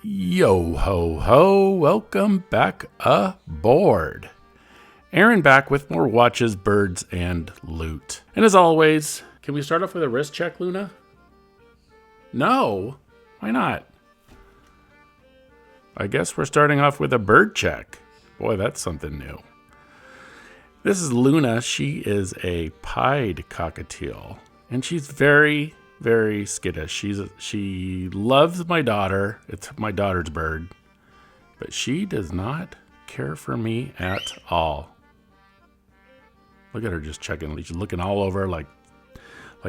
Yo ho ho, welcome back aboard. Aaron back with more watches, birds, and loot. And as always, can we start off with a wrist check, Luna? No, why not? I guess we're starting off with a bird check. Boy, that's something new. This is Luna. She is a pied cockatiel, and she's very skittish. She loves my daughter. It's my daughter's bird, but she does not care for me at all. Look at her just checking. She's looking all over like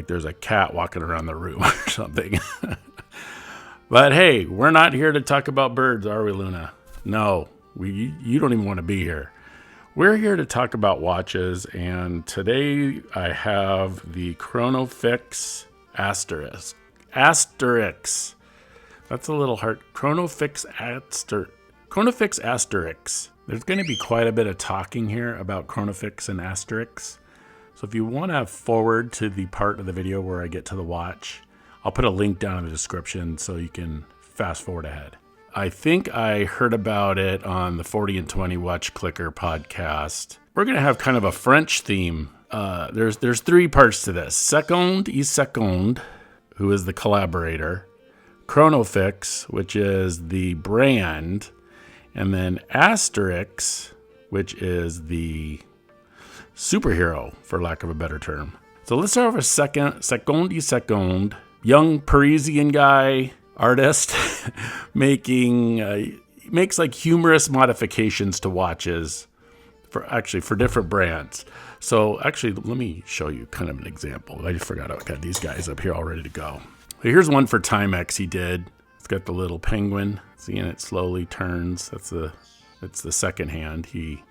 there's a cat walking around the room or something. But hey, we're not here to talk about birds, are we, Luna? No, you don't even want to be here. We're here to talk about watches, and today I have the Chronofixe Asterix. That's a little hard. Chronofixe Asterix. There's going to be quite a bit of talking here about Chronofixe and Asterix. So if you want to forward to the part of the video where I get to the watch, I'll put a link down in the description so you can fast forward ahead. I think I heard about it on the 40 and 20 Watch Clicker podcast. We're going to have kind of a French theme. There's three parts to this. Seconde, who is the collaborator. Chronofixe, which is the brand. And then Asterix, which is the superhero, for lack of a better term. So let's start with Seconde. Young Parisian guy, artist, makes like humorous modifications to watches for different brands. So actually, let me show you kind of an example. I just forgot I got these guys up here all ready to go. Here's one for Timex he did. It's got the little penguin. Seeing it slowly turns. It's the second hand he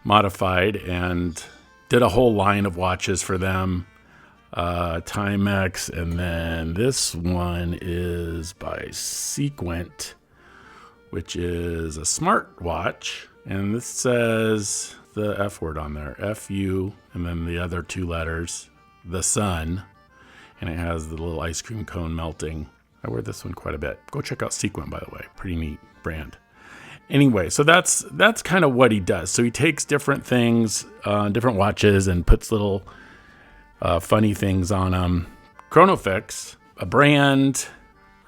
modified and did a whole line of watches for them. Timex, and then this one is by Sequent, which is a smartwatch, and this says the F word on there, F-U, and then the other two letters, the sun, and it has the little ice cream cone melting. I wear this one quite a bit. Go check out Sequent, by the way. Pretty neat brand. Anyway, so that's kind of what he does. So he takes different things, different watches, and puts little funny things on them. Chronofixe, a brand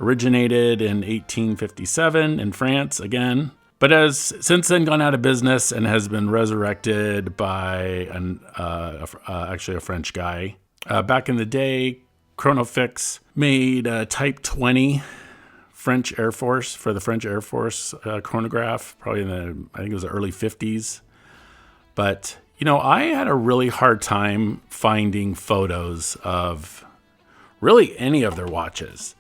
originated in 1857 in France again, but has since then gone out of business and has been resurrected by actually a French guy. Back in the day, Chronofixe made a Type 20 French Air Force for the French Air Force chronograph, probably I think it was the early 50s. But I had a really hard time finding photos of really any of their watches.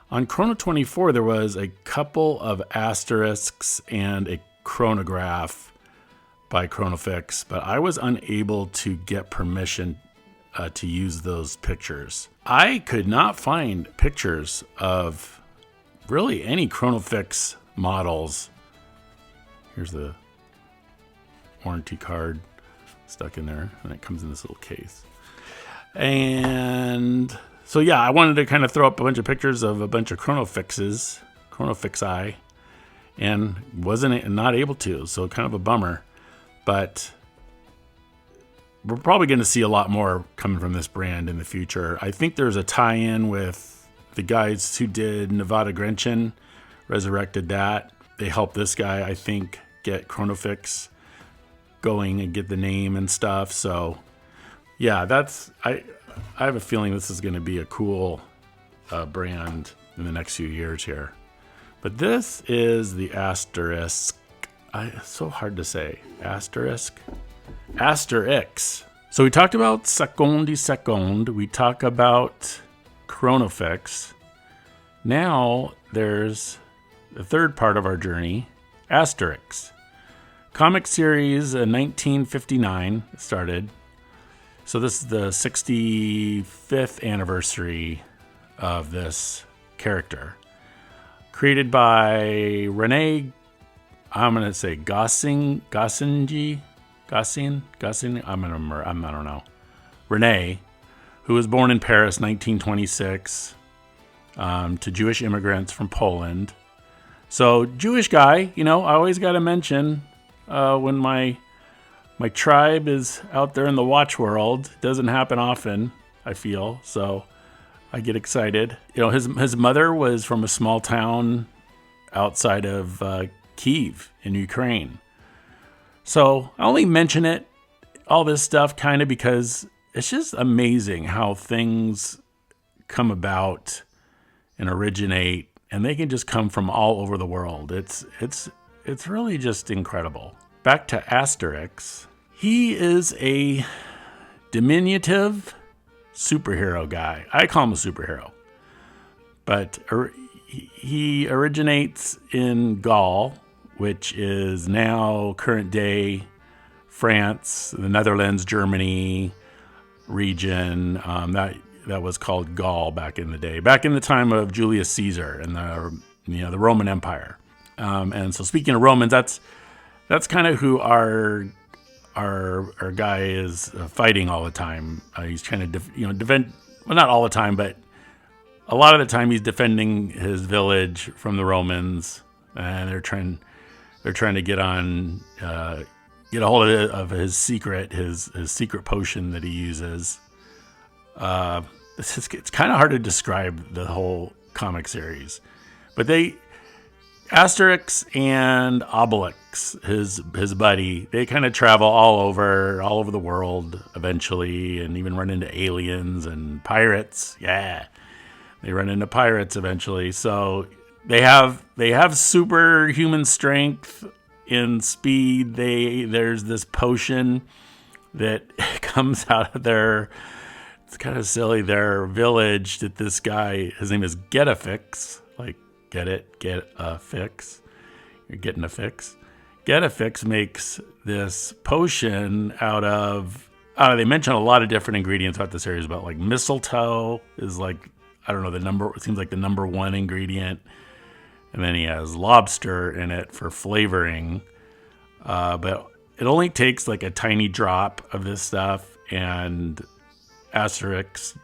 On Chrono 24, there was a couple of asterisks and a chronograph by Chronofixe, but I was unable to get permission to use those pictures. I could not find pictures of really any Chronofixe models. Here's the warranty card stuck in there, and it comes in this little case. And so yeah, I wanted to kind of throw up a bunch of pictures of a bunch of Chronofixe, and not able to, so kind of a bummer. But we're probably going to see a lot more coming from this brand in the future. I think there's a tie-in with the guys who did Nevada Grenchen, resurrected that. They helped this guy, I think, get Chronofixe going and get the name and stuff. So yeah, I have a feeling this is going to be a cool brand in the next few years here. But this is the Asterix. It's so hard to say. Asterix. So we talked about Seconde. We talk about Chronofixe. Now there's the third part of our journey, Asterix. Comic series 1959 started. So this is the 65th anniversary of this character. Created by Rene, I'm going to say Goscinny, I don't know. Rene, who was born in Paris 1926 to Jewish immigrants from Poland. So Jewish guy, I always got to mention when my tribe is out there in the watch world. It doesn't happen often, I feel. So I get excited. His mother was from a small town outside of Kiev in Ukraine. So I only mention all this stuff kind of because it's just amazing how things come about and originate, and they can just come from all over the world. It's really just incredible. Back to Asterix. He is a diminutive superhero guy. I call him a superhero. But he originates in Gaul, which is now current day France, the Netherlands, Germany region. That was called Gaul back in the day, back in the time of Julius Caesar and the Roman Empire. And so speaking of Romans, that's kind of who our guy is fighting all the time. He's trying to defend, well, not all the time, but a lot of the time he's defending his village from the Romans, and they're trying to get a hold of his secret potion that he uses. It's kind of hard to describe the whole comic series, but Asterix and Obelix, his buddy, they kind of travel all over the world eventually, and even run into aliens and pirates. Yeah, they run into pirates eventually. So they have superhuman strength and speed. There's this potion that comes out of it's kind of silly, their village, that this guy, his name is Getafix, like get a fix. You're getting a fix. Getafix makes this potion out of, they mention a lot of different ingredients throughout the series, but like mistletoe is like, I don't know, it seems like the number one ingredient. And then he has lobster in it for flavoring. But it only takes like a tiny drop of this stuff, and Asterix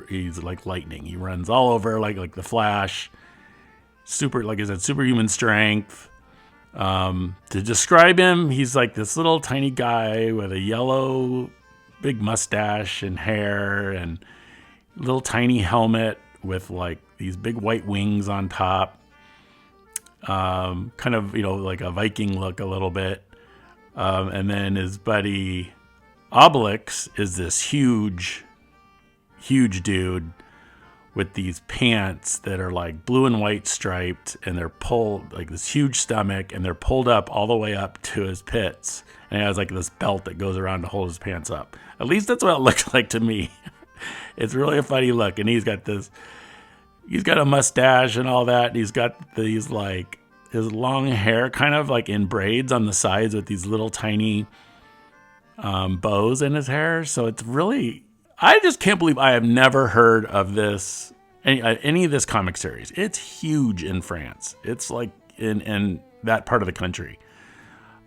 he's like lightning. He runs all over like the Flash. Like I said, superhuman strength. To describe him, he's like this little tiny guy with a yellow big mustache and hair and little tiny helmet with like these big white wings on top. Kind of, like a Viking look a little bit. And then his buddy Obelix is this huge dude with these pants that are like blue and white striped, and they're pulled like this huge stomach, and they're pulled up all the way up to his pits. And he has like this belt that goes around to hold his pants up. At least that's what it looks like to me. It's really a funny look. And he's got a mustache and all that. And he's got these like his long hair kind of like in braids on the sides with these little tiny bows in his hair. So it's really, I just can't believe I have never heard of this, any of this comic series. It's huge in France. It's like in that part of the country.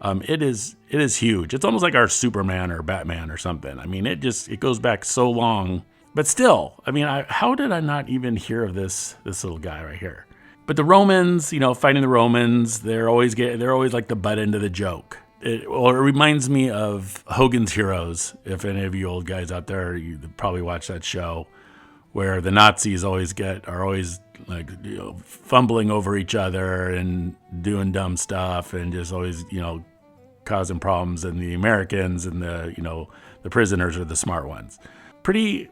It is huge. It's almost like our Superman or Batman or something. I mean, it goes back so long, but still, I mean, how did I not even hear of this little guy right here? But the Romans, fighting the Romans, they're always like the butt end of the joke. It reminds me of Hogan's Heroes. If any of you old guys out there, you probably watch that show, where the Nazis are always like fumbling over each other and doing dumb stuff, and just always causing problems, and the Americans and the prisoners are the smart ones. Pretty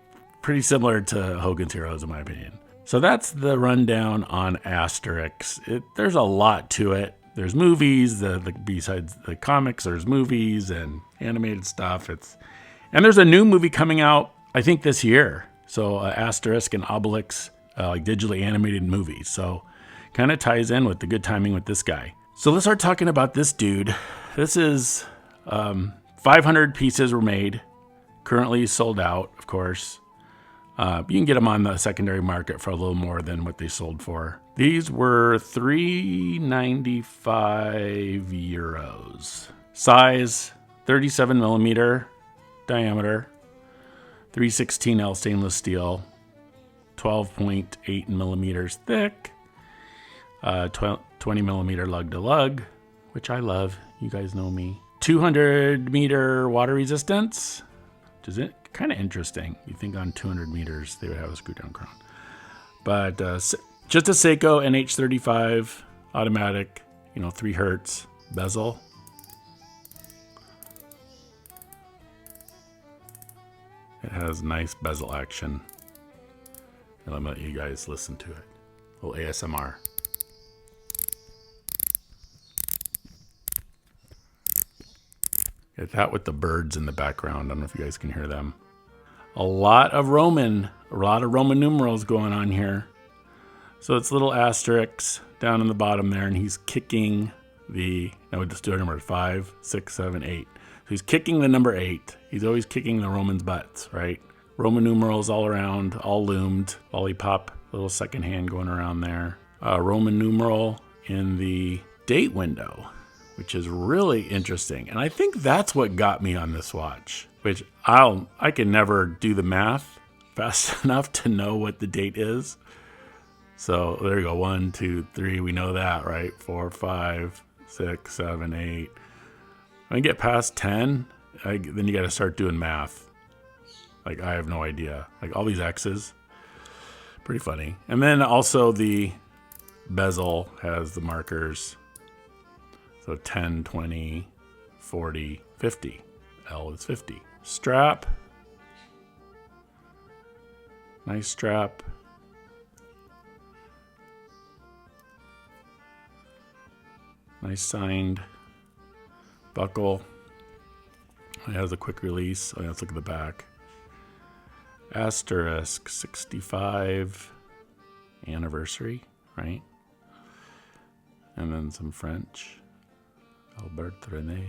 similar to Hogan's Heroes, in my opinion. So that's the rundown on Asterix. There's a lot to it. There's movies, besides the comics, there's movies and animated stuff. And there's a new movie coming out, I think, this year. So Asterix and Obelix, like digitally animated movies. So kind of ties in with the good timing with this guy. So let's start talking about this dude. This is 500 pieces were made, currently sold out, of course. You can get them on the secondary market for a little more than what they sold for. These were €395. Size 37 millimeter diameter, 316L stainless steel, 12.8 millimeters thick, 12 20mm lug to lug, which I love. You guys know me. 200-meter water resistance, which is kind of interesting. You think on 200 meters they would have a screw down crown. But just a Seiko NH35 automatic, 3 hertz bezel. It has nice bezel action. And I'm gonna let you guys listen to it. A little ASMR. Get that with the birds in the background. I don't know if you guys can hear them. A lot of Roman numerals going on here. So it's little Asterix down in the bottom there, and he's kicking now we just do our number 5, 6, 7, 8. So he's kicking the number 8. He's always kicking the Romans' butts, right? Roman numerals all around, all loomed. Lollipop, little second hand going around there. Roman numeral in the date window, which is really interesting. And I think that's what got me on this watch, which I can never do the math fast enough to know what the date is. So there you go. 1, 2, 3. We know that, right? 4, 5, 6, 7, 8. When I get past 10, then you got to start doing math. Like, I have no idea. Like, all these X's. Pretty funny. And then also the bezel has the markers. So 10, 20, 40, 50. L is 50. Strap. Nice strap. Nice signed buckle. It has a quick release. Oh, yeah, let's look at the back. Asterix 65 anniversary, right? And then some French. Albert René.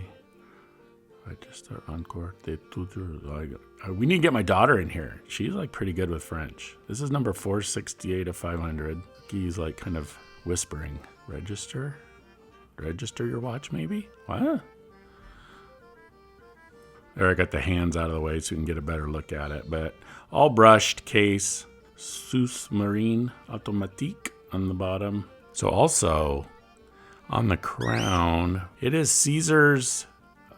I just start encore. We need to get my daughter in here. She's like pretty good with French. This is number 468 of 500. He's like kind of whispering. Register your watch, maybe? What? There, I got the hands out of the way so you can get a better look at it. But all brushed case, Sous Marine Automatique on the bottom. So also on the crown, it is Caesar's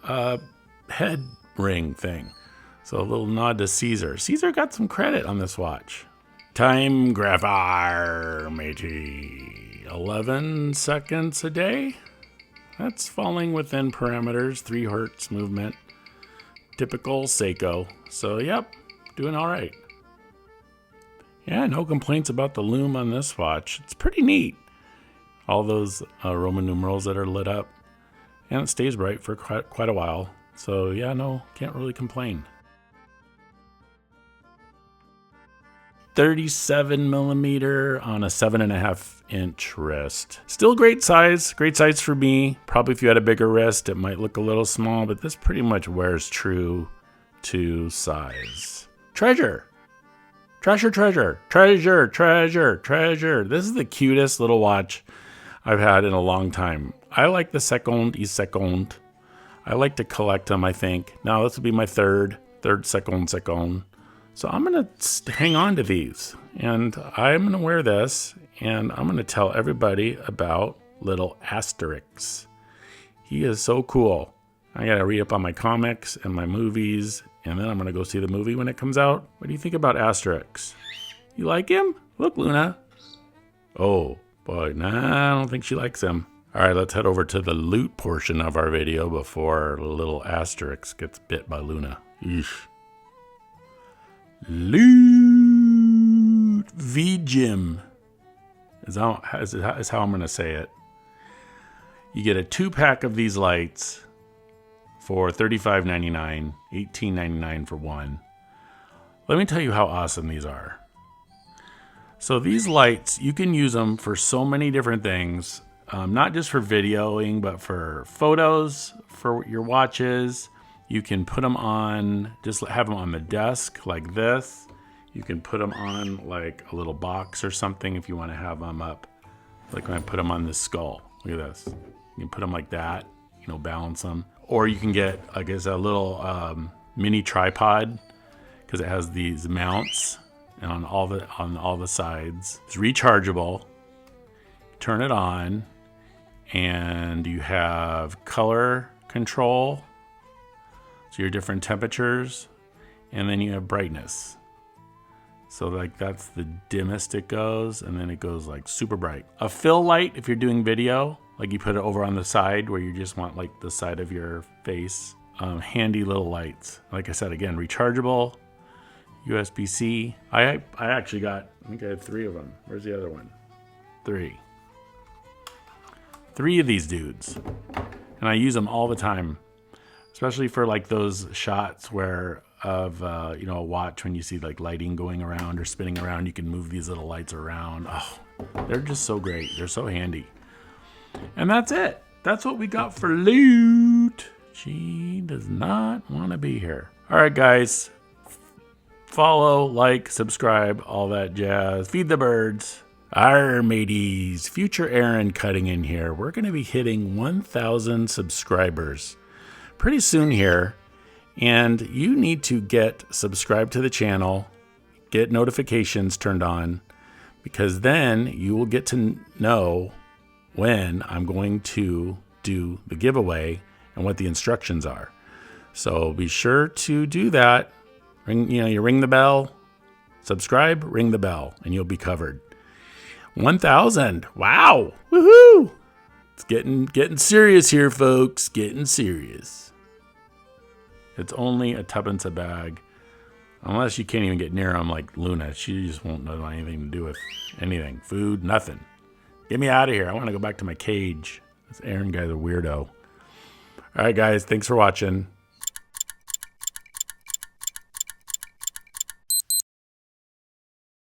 head ring thing. So a little nod to Caesar. Caesar got some credit on this watch. Timegraphar, matey. 11 seconds a day. That's falling within parameters. 3 hertz movement. Typical Seiko. So, yep, doing all right. Yeah, no complaints about the lume on this watch. It's pretty neat. All those Roman numerals that are lit up. And it stays bright for quite a while. So, yeah, no, can't really complain. 37mm on a 7.5-inch wrist. Still great size for me. Probably if you had a bigger wrist, it might look a little small, but this pretty much wears true to size. Treasure. This is the cutest little watch I've had in a long time. I like the Seconde. I like to collect them, I think. Now this will be my third Seconde. So I'm going to hang on to these, and I'm going to wear this, and I'm going to tell everybody about little Asterix. He is so cool. I got to read up on my comics and my movies, and then I'm going to go see the movie when it comes out. What do you think about Asterix? You like him? Look, Luna. Oh, boy, nah, I don't think she likes him. All right, let's head over to the loot portion of our video before little Asterix gets bit by Luna. Eesh. Loot VIJIM is how I'm going to say it. You get a 2-pack of these lights for $35.99, $18.99 for one. Let me tell you how awesome these are. So these lights, you can use them for so many different things, not just for videoing, but for photos, for your watches. You can put them on, just have them on the desk like this. You can put them on like a little box or something if you want to have them up. Like when I put them on this skull. Look at this. You can put them like that, balance them. Or you can get, I guess, a little mini tripod because it has these mounts and on all the sides. It's rechargeable. Turn it on and you have color control, so your different temperatures, and then you have brightness. So like that's the dimmest it goes, and then it goes like super bright. A fill light, if you're doing video, like you put it over on the side where you just want like the side of your face. Handy little lights. Like I said, again, rechargeable, USB-C. I actually got, I think I had 3 of them. Where's the other one? 3 of these dudes. And I use them all the time, especially for like those shots where of you know, a watch, when you see like lighting going around or spinning around, you can move these little lights around. Oh, they're just so great. They're so handy. And that's it. That's what we got for loot. She does not want to be here. All right, guys. Follow, like, subscribe, all that jazz. Feed the birds. Arr, mateys. Future Aaron cutting in here. We're going to be hitting 1,000 subscribers pretty soon here. And you need to get subscribed to the channel, get notifications turned on, because then you will get to know when I'm going to do the giveaway and what the instructions are. So be sure to do that. You ring the bell, subscribe, ring the bell, and you'll be covered. 1,000. Wow. Woohoo. It's getting serious here, folks. Getting serious. It's only a tuppence a bag. Unless you can't even get near them like Luna. She just won't know anything to do with anything. Food, nothing. Get me out of here. I want to go back to my cage. This Aaron guy's a weirdo. All right, guys. Thanks for watching.